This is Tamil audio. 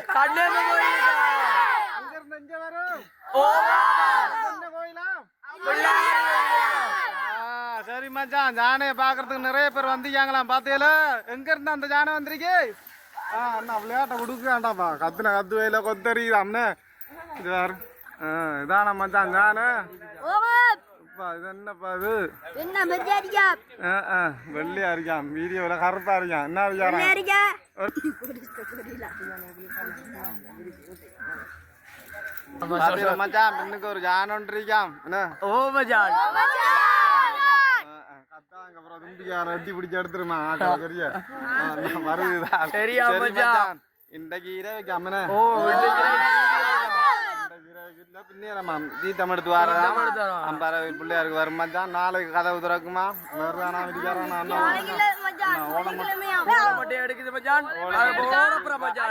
கண்ணன் கோயிலுக்கா அங்க இருந்து எங்க வரும் என்ன கோயிலா சரி மச்சான் ஜானையை பாக்குறதுக்கு நிறைய பேர் வந்தீங்களாம் பாத்தீங்கள எங்க இருந்து அந்த ஜானை வந்திருக்கு அண்ணா விளையாட்ட கொடுக்காண்டாப்பா கத்துன கத்து வயல கொத்தறியுதாம்னு இது வேறு இதான மச்சான் ஜானு இது என்னப்பா இது வெள்ளையா இருக்கான் வீடியோல கருப்பா இருக்கான் என்ன இருக்கான் மச்சான் பின்னுக்கு ஒரு ஜான் ஒன்று இருக்கான் என்ன ஓ மச்சான் அப்புறம் தும்பிக்கார எட்டி பிடிச்சி எடுத்துருமா பெரிய வருதுதான் சரியா மச்சான் இன்றைக்கு இரவைக்கு அம்மன ஓ பின்னேறமா தீத்தம் எடுத்து வரதான் பிள்ளையாருக்கு வரும் மச்சான் நாளைக்கு கதவு திறக்குமா வருதானா விடிக்காரானா எடுக்குது மச்சான் மச்சான்